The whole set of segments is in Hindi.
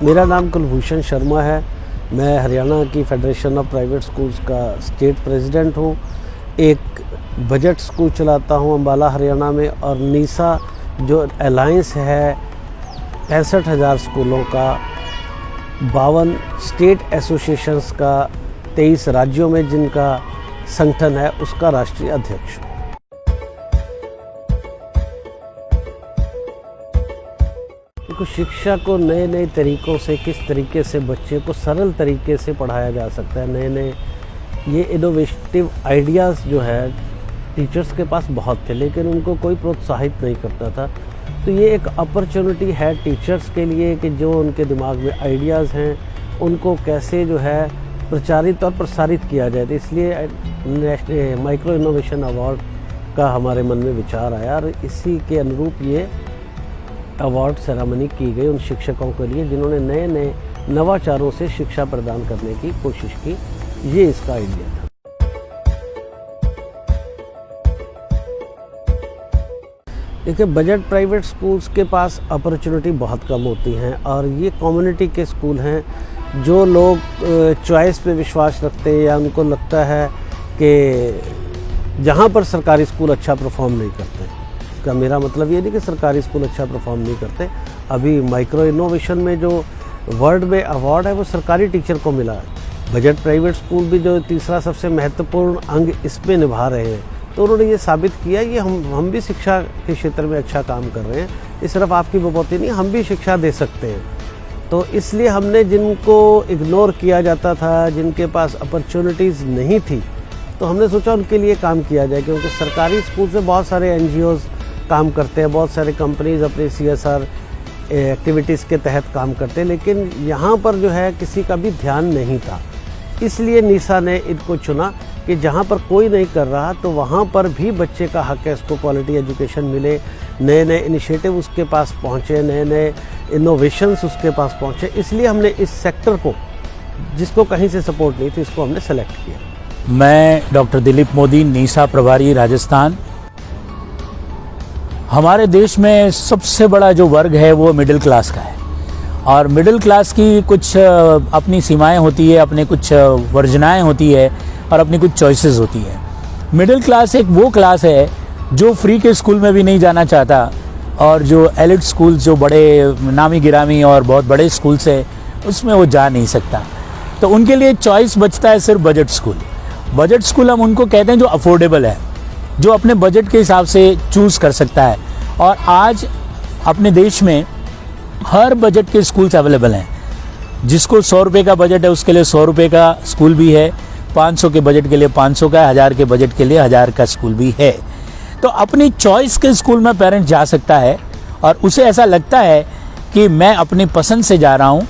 मेरा नाम कुलभूषण शर्मा है। मैं हरियाणा की फेडरेशन ऑफ प्राइवेट स्कूल्स का स्टेट प्रेसिडेंट हूँ। एक बजट स्कूल चलाता हूँ अम्बाला हरियाणा में, और नीसा जो अलायंस है 65,000 स्कूलों का, 52 स्टेट एसोसिएशंस का, 23 राज्यों में जिनका संगठन है, उसका राष्ट्रीय अध्यक्ष हूँ। देखो, शिक्षा को नए नए तरीक़ों से किस तरीके से बच्चे को सरल तरीके से पढ़ाया जा सकता है, नए नए ये इनोवेटिव आइडियाज़ जो है टीचर्स के पास बहुत थे, लेकिन उनको कोई प्रोत्साहित नहीं करता था। तो ये एक अपॉर्चुनिटी है टीचर्स के लिए कि जो उनके दिमाग में आइडियाज़ हैं उनको कैसे जो है प्रचारित और प्रसारित किया जाए। तो इसलिए माइक्रो इनोवेशन अवार्ड का हमारे मन में विचार आया, और इसी के अनुरूप ये अवार्ड सेरेमनी की गई उन शिक्षकों के लिए जिन्होंने नए नए नवाचारों से शिक्षा प्रदान करने की कोशिश की। ये इसका आइडिया था। देखिए, बजट प्राइवेट स्कूल्स के पास अपॉर्चुनिटी बहुत कम होती हैं, और ये कम्युनिटी के स्कूल हैं जो लोग चॉइस पे विश्वास रखते हैं, या उनको लगता है कि जहाँ पर सरकारी स्कूल अच्छा परफॉर्म नहीं करते। इसका मेरा मतलब ये नहीं कि सरकारी स्कूल अच्छा परफॉर्म नहीं करते। अभी माइक्रो इनोवेशन में जो वर्ल्ड में अवार्ड है वो सरकारी टीचर को मिला है। बजट प्राइवेट स्कूल भी जो तीसरा सबसे महत्वपूर्ण अंग इसमें निभा रहे हैं, तो उन्होंने ये साबित किया कि हम भी शिक्षा के क्षेत्र में अच्छा काम कर रहे हैं। ये सिर्फ आपकी बपौती नहीं, हम भी शिक्षा दे सकते हैं। तो इसलिए हमने जिनको इग्नोर किया जाता था, जिनके पास अपॉर्चुनिटीज़ नहीं थी, तो हमने सोचा उनके लिए काम किया जाए, क्योंकि सरकारी स्कूल से बहुत सारे NGOs काम करते हैं, बहुत सारे कंपनीज अपने CSR एक्टिविटीज़ के तहत काम करते हैं, लेकिन यहाँ पर जो है किसी का भी ध्यान नहीं था। इसलिए नीसा ने इनको चुना कि जहाँ पर कोई नहीं कर रहा तो वहाँ पर भी बच्चे का हक है, उसको क्वालिटी एजुकेशन मिले, नए नए इनिशिएटिव उसके पास पहुँचे, नए नए इनोवेशंस उसके पास पहुँचे। इसलिए हमने इस सेक्टर को, जिसको कहीं से सपोर्ट नहीं थी, इसको हमने सेलेक्ट किया। मैं डॉक्टर दिलीप मोदी, नीसा प्रभारी, राजस्थान। हमारे देश में सबसे बड़ा जो वर्ग है वो मिडिल क्लास का है, और मिडिल क्लास की कुछ अपनी सीमाएं होती है, अपने कुछ वर्जनाएं होती है, और अपनी कुछ चॉइसेस होती है। मिडिल क्लास एक वो क्लास है जो फ्री के स्कूल में भी नहीं जाना चाहता, और जो एलिट स्कूल, जो बड़े नामी गिरामी और बहुत बड़े स्कूल्स है, उसमें वो जा नहीं सकता। तो उनके लिए चॉइस बचता है सिर्फ बजट स्कूल। बजट स्कूल हम उनको कहते हैं जो अफोर्डेबल है, जो अपने बजट के हिसाब से चूज़ कर सकता है। और आज अपने देश में हर बजट के स्कूल्स अवेलेबल हैं। जिसको 100 रुपये का बजट है उसके लिए 100 रुपये का स्कूल भी है, 500 के बजट के लिए 500 का, 1000 के बजट के लिए 1000 का स्कूल भी है। तो अपनी चॉइस के स्कूल में पेरेंट जा सकता है, और उसे ऐसा लगता है कि मैं अपनी पसंद से जा रहा हूँ,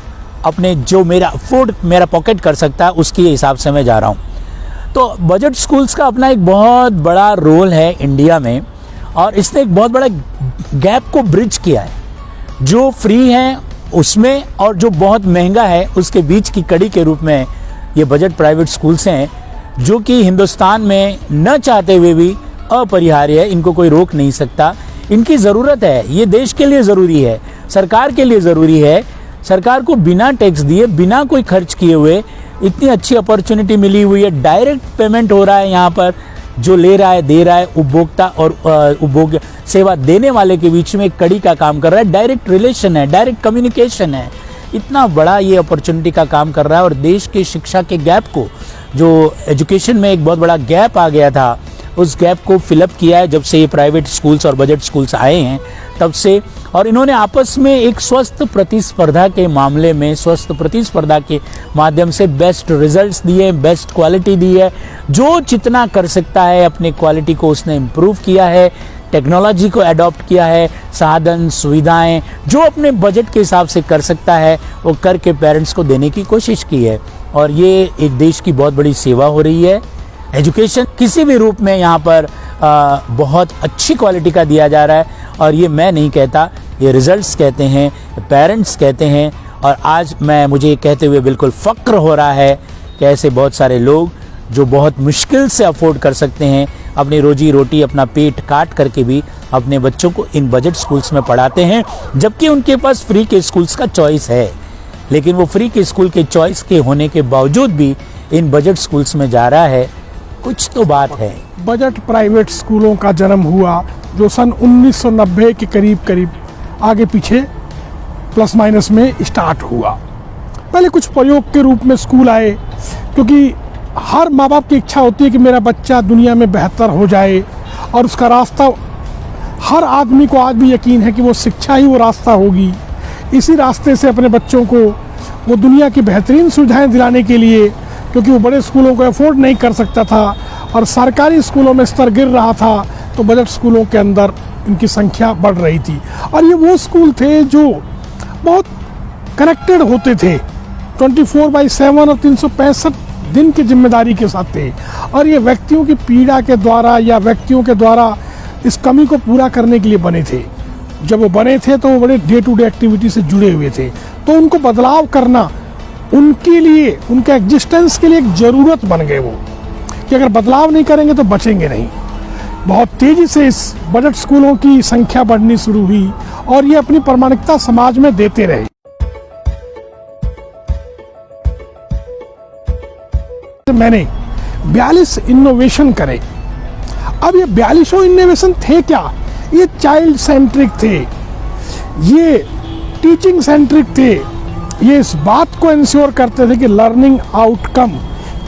अपने जो मेरा पॉकेट कर सकता है उसके हिसाब से मैं जा रहा हूँ। तो बजट स्कूल्स का अपना एक बहुत बड़ा रोल है इंडिया में, और इसने एक बहुत बड़ा गैप को ब्रिज किया है। जो फ्री है उसमें और जो बहुत महंगा है उसके बीच की कड़ी के रूप में ये बजट प्राइवेट स्कूल्स हैं, जो कि हिंदुस्तान में न चाहते हुए भी अपरिहार्य है। इनको कोई रोक नहीं सकता। इनकी ज़रूरत है, ये देश के लिए ज़रूरी है, सरकार के लिए ज़रूरी है। सरकार को बिना टैक्स दिए, बिना कोई खर्च किए हुए इतनी अच्छी अपॉर्चुनिटी मिली हुई है। डायरेक्ट पेमेंट हो रहा है यहाँ पर, जो ले रहा है दे रहा है। उपभोक्ता और उपभोग्य सेवा देने वाले के बीच में एक कड़ी का काम कर रहा है। डायरेक्ट रिलेशन है, डायरेक्ट कम्युनिकेशन है। इतना बड़ा ये अपॉर्चुनिटी का काम कर रहा है, और देश की शिक्षा के गैप को, जो एजुकेशन में एक बहुत बड़ा गैप आ गया था, उस गैप को फिलअप किया है जब से ये प्राइवेट स्कूल्स और बजट स्कूल्स आए हैं तब से। और इन्होंने आपस में एक स्वस्थ प्रतिस्पर्धा के मामले में, स्वस्थ प्रतिस्पर्धा के माध्यम से बेस्ट रिजल्ट्स दिए, बेस्ट क्वालिटी दी है। जो जितना कर सकता है अपने क्वालिटी को उसने इम्प्रूव किया है, टेक्नोलॉजी को अडॉप्ट किया है, साधन सुविधाएं जो अपने बजट के हिसाब से कर सकता है वो करके पेरेंट्स को देने की कोशिश की है। और ये एक देश की बहुत बड़ी सेवा हो रही है। एजुकेशन किसी भी रूप में यहाँ पर बहुत अच्छी क्वालिटी का दिया जा रहा है, और ये मैं नहीं कहता, ये रिजल्ट्स कहते हैं, पेरेंट्स कहते हैं। और आज मुझे कहते हुए बिल्कुल फ़क्र हो रहा है कि ऐसे बहुत सारे लोग जो बहुत मुश्किल से अफोर्ड कर सकते हैं, अपनी रोजी रोटी, अपना पेट काट करके भी अपने बच्चों को इन बजट स्कूल्स में पढ़ाते हैं, जबकि उनके पास फ्री के स्कूल्स का चॉइस है। लेकिन वो फ्री के स्कूल के चॉइस के होने के बावजूद भी इन बजट स्कूल्स में जा रहा है, कुछ तो बात है। बजट प्राइवेट स्कूलों का जन्म हुआ जो सन 1990 के करीब आगे पीछे प्लस माइनस में स्टार्ट हुआ। पहले कुछ प्रयोग के रूप में स्कूल आए, क्योंकि हर माँ बाप की इच्छा होती है कि मेरा बच्चा दुनिया में बेहतर हो जाए, और उसका रास्ता हर आदमी को आज भी यकीन है कि वो शिक्षा ही वो रास्ता होगी। इसी रास्ते से अपने बच्चों को वो दुनिया की बेहतरीन सुविधाएं दिलाने के लिए, क्योंकि वो बड़े स्कूलों को अफोर्ड नहीं कर सकता था और सरकारी स्कूलों में स्तर गिर रहा था, तो बजट स्कूलों के अंदर इनकी संख्या बढ़ रही थी। और ये वो स्कूल थे जो बहुत कनेक्टेड होते थे, 24/7 और 365 दिन की जिम्मेदारी के साथ थे, और ये व्यक्तियों की पीड़ा के द्वारा या व्यक्तियों के द्वारा इस कमी को पूरा करने के लिए बने थे। जब वो बने थे तो वो बड़े डे टू डे एक्टिविटी से जुड़े हुए थे, तो उनको बदलाव करना उनके लिए, उनके एग्जिस्टेंस के लिए एक ज़रूरत बन गए वो, कि अगर बदलाव नहीं करेंगे तो बचेंगे नहीं। बहुत तेज़ी से इस बजट स्कूलों की संख्या बढ़नी शुरू हुई और ये अपनी प्रामाणिकता समाज में देते रहे। मैंने 42 इनोवेशन करे। अब ये 42 इनोवेशन थे क्या? ये चाइल्ड सेंट्रिक थे, ये टीचिंग सेंट्रिक थे, ये इस बात को इंश्योर करते थे कि लर्निंग आउटकम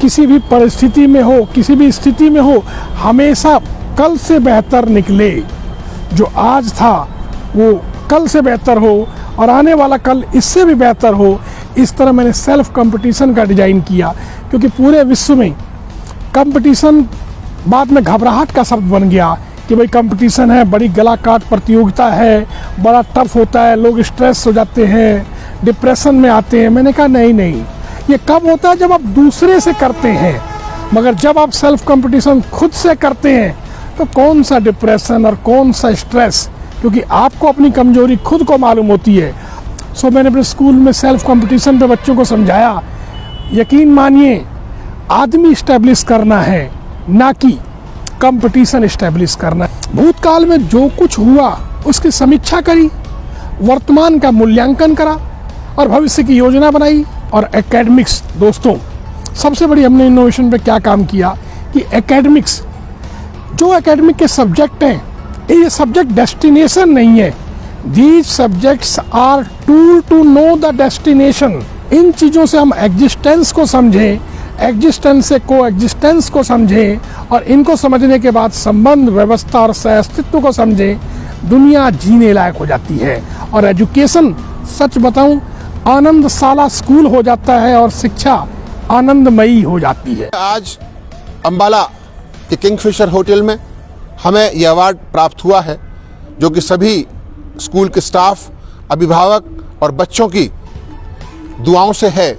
किसी भी परिस्थिति में हो, किसी भी स्थिति में हो, हमेशा कल से बेहतर निकले। जो आज था वो कल से बेहतर हो और आने वाला कल इससे भी बेहतर हो। इस तरह मैंने सेल्फ कंपटीशन का डिजाइन किया, क्योंकि पूरे विश्व में कंपटीशन बाद में घबराहट का शब्द बन गया कि भाई कंपटीशन है, बड़ी गला काट प्रतियोगिता है, बड़ा टफ होता है, लोग स्ट्रेस हो जाते हैं, डिप्रेशन में आते हैं। मैंने कहा नहीं, ये कब होता है? जब आप दूसरे से करते हैं, मगर जब आप सेल्फ कंपटीशन खुद से करते हैं तो कौन सा डिप्रेशन और कौन सा स्ट्रेस, क्योंकि आपको अपनी कमजोरी खुद को मालूम होती है। सो मैंने अपने स्कूल में सेल्फ कंपटीशन पे बच्चों को समझाया, यकीन मानिए आदमी इस्टेब्लिश करना है, ना कि कंपटीशन इस्टेब्लिश करना है। भूतकाल में जो कुछ हुआ उसकी समीक्षा करी, वर्तमान का मूल्यांकन करा और भविष्य की योजना बनाई। और एकेडमिक्स, दोस्तों सबसे बड़ी हमने इनोवेशन पे क्या काम किया कि एकेडमिक्स, जो एकेडमिक के सब्जेक्ट हैं, ये सब्जेक्ट डेस्टिनेशन नहीं है। These subjects are tool to know the destination. इन चीज़ों से हम एग्जिस्टेंस को समझें, एग्जिस्टेंस से को एग्जिस्टेंस को समझें, और इनको समझने के बाद संबंध, व्यवस्था और सह-अस्तित्व को समझें, दुनिया जीने लायक हो जाती है। और एजुकेशन, सच बताऊं, आनंदशाला स्कूल हो जाता है और शिक्षा आनंदमयी हो जाती है। आज अंबाला के किंगफिशर होटल में हमें यह अवार्ड प्राप्त हुआ है, जो कि सभी स्कूल के स्टाफ, अभिभावक और बच्चों की दुआओं से है,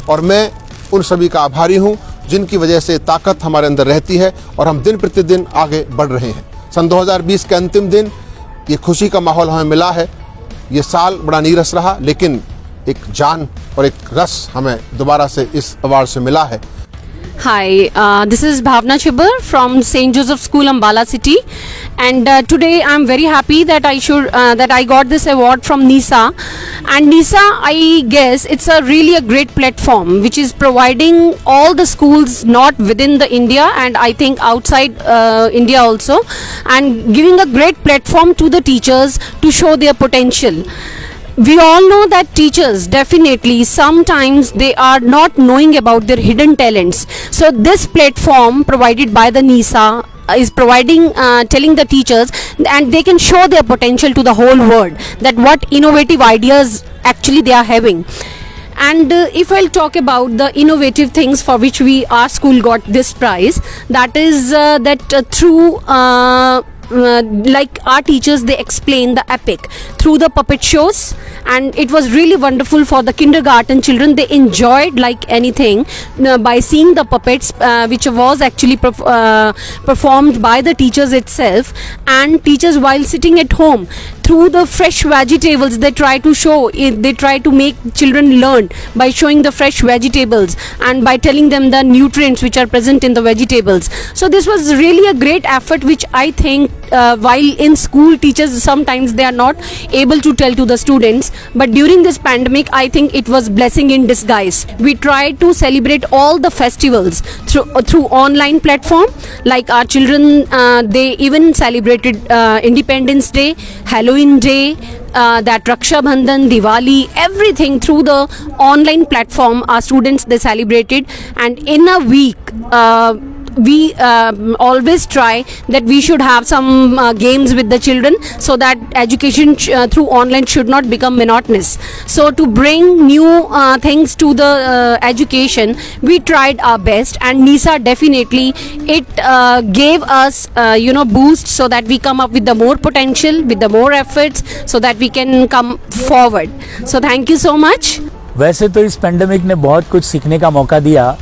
और मैं उन सभी का आभारी हूं, जिनकी वजह से ताकत हमारे अंदर रहती है और हम दिन प्रतिदिन आगे बढ़ रहे हैं। सन 2020 के अंतिम दिन ये खुशी का माहौल हमें मिला है। ये साल बड़ा नीरस रहा, लेकिन एक जान और एक रस हमें दोबारा से इस अवार्ड से मिला है। Hi, this is Bhavna Chibbar from St. Joseph School, Ambala City, and today I'm very happy that I got this award from NISA. And NISA, I guess it's really a great platform which is providing all the schools not within the India and I think outside India also, and giving a great platform to the teachers to show their potential. We all know that teachers definitely sometimes they are not knowing about their hidden talents. So this platform provided by the NISA is providing, telling the teachers, and they can show their potential to the whole world, that what innovative ideas actually they are having. And if I'll talk about the innovative things for which our school got this prize, that is through like our teachers, they explain the epic through the puppet shows, and it was really wonderful for the kindergarten children. They enjoyed like anything by seeing the puppets which was actually performed by the teachers itself. And teachers, while sitting at home, through the fresh vegetables they try to show, they try to make children learn by showing the fresh vegetables and by telling them the nutrients which are present in the vegetables. So this was really a great effort which I think while in school teachers sometimes they are not able to tell to the students, but during this pandemic I think it was blessing in disguise. We tried to celebrate all the festivals through online platform. Like our children, they even celebrated Independence Day, Halloween Day, that Raksha Bandhan, Diwali, everything through the online platform. Our students, they celebrated, and in a week we always try that we should have some games with the children, so that education through online should not become monotonous. So to bring new things to the education, we tried our best, and NISA definitely it gave us boost, so that we come up with the more potential, with the more efforts, so that we can come forward. So thank you so much. वैसे तो इस पेंडेमिक ने बहुत कुछ सीखने का मौका दिया,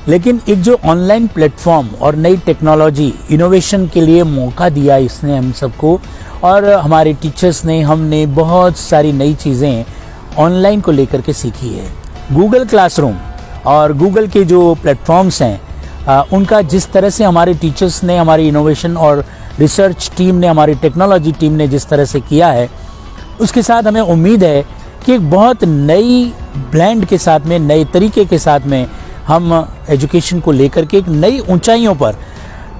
लेकिन एक जो ऑनलाइन प्लेटफॉर्म और नई टेक्नोलॉजी इनोवेशन के लिए मौका दिया इसने हम सबको, और हमारे टीचर्स ने, हमने बहुत सारी नई चीज़ें ऑनलाइन को लेकर के सीखी है। गूगल क्लासरूम और गूगल के जो प्लेटफॉर्म्स हैं उनका जिस तरह से हमारे टीचर्स ने, हमारी इनोवेशन और रिसर्च टीम ने, हमारी टेक्नोलॉजी टीम ने जिस तरह से किया है, उसके साथ हमें उम्मीद है कि एक बहुत नई ब्लेंड के साथ में, नए तरीके के साथ में हम एजुकेशन को लेकर के एक नई ऊंचाइयों पर,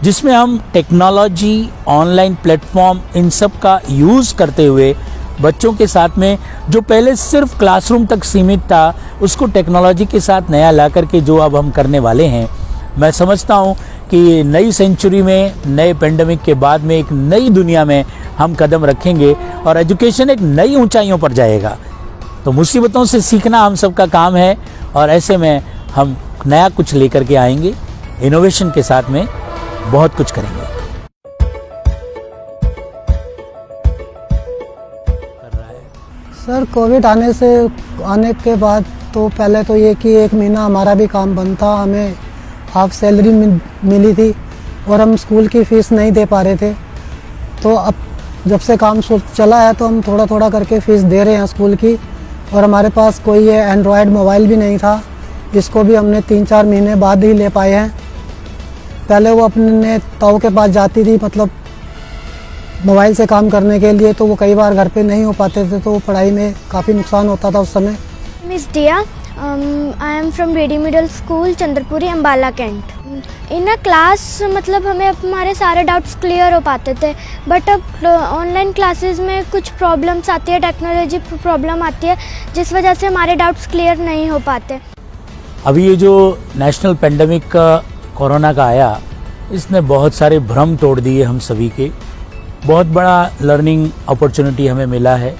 जिसमें हम टेक्नोलॉजी, ऑनलाइन प्लेटफॉर्म, इन सब का यूज़ करते हुए बच्चों के साथ में जो पहले सिर्फ क्लासरूम तक सीमित था, उसको टेक्नोलॉजी के साथ नया ला करके जो अब हम करने वाले हैं, मैं समझता हूँ कि नई सेंचुरी में, नए पेंडेमिक के बाद में एक नई दुनिया में हम कदम रखेंगे और एजुकेशन एक नई ऊंचाइयों पर जाएगा। तो मुसीबतों से सीखना हम सबका काम है, और ऐसे में हम नया कुछ लेकर के आएंगे, इनोवेशन के साथ में बहुत कुछ करेंगे। सर, कोविड आने के बाद तो पहले तो ये कि 1 महीना हमारा भी काम बंद था, हमें हाफ सैलरी मिली थी और हम स्कूल की फ़ीस नहीं दे पा रहे थे। तो अब जब से काम चला है तो हम थोड़ा थोड़ा करके फ़ीस दे रहे हैं स्कूल की, और हमारे पास कोई ये एंड्रॉयड मोबाइल भी नहीं था, जिसको भी हमने 3-4 महीने बाद ही ले पाए हैं। पहले वो अपने ताऊ के पास जाती थी, मतलब मोबाइल से काम करने के लिए, तो वो कई बार घर पे नहीं हो पाते थे, तो पढ़ाई में काफ़ी नुकसान होता था उस समय। Miss Dia, I am from Ready Middle School, Chandrapuri, Ambala cantt. In a class मतलब हमें हमारे सारे डाउट्स क्लियर हो पाते थे, बट अब ऑनलाइन क्लासेस में कुछ प्रॉब्लम्स आती है, टेक्नोलॉजी प्रॉब्लम आती है, जिस वजह से हमारे डाउट्स क्लियर नहीं हो पाते। अभी ये जो नेशनल पेंडेमिक का कोरोना का आया, इसने बहुत सारे भ्रम तोड़ दिए हम सभी के। बहुत बड़ा लर्निंग अपॉर्चुनिटी हमें मिला है,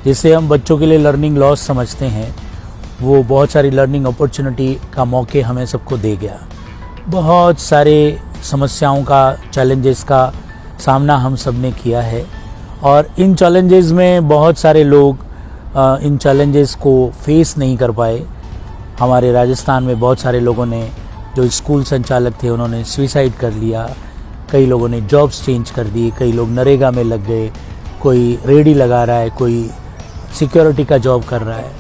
जिसे हम बच्चों के लिए लर्निंग लॉस समझते हैं, वो बहुत सारी लर्निंग अपॉर्चुनिटी का मौके हमें सबको दे गया। बहुत सारे समस्याओं का, चैलेंजेस का सामना हम सब ने किया है, और इन चैलेंजेस में बहुत सारे लोग इन चैलेंजेस को फेस नहीं कर पाए। हमारे राजस्थान में बहुत सारे लोगों ने, जो स्कूल संचालक थे, उन्होंने सुसाइड कर लिया, कई लोगों ने जॉब्स चेंज कर दी, कई लोग नरेगा में लग गए, कोई रेडी लगा रहा है, कोई सिक्योरिटी का जॉब कर रहा है।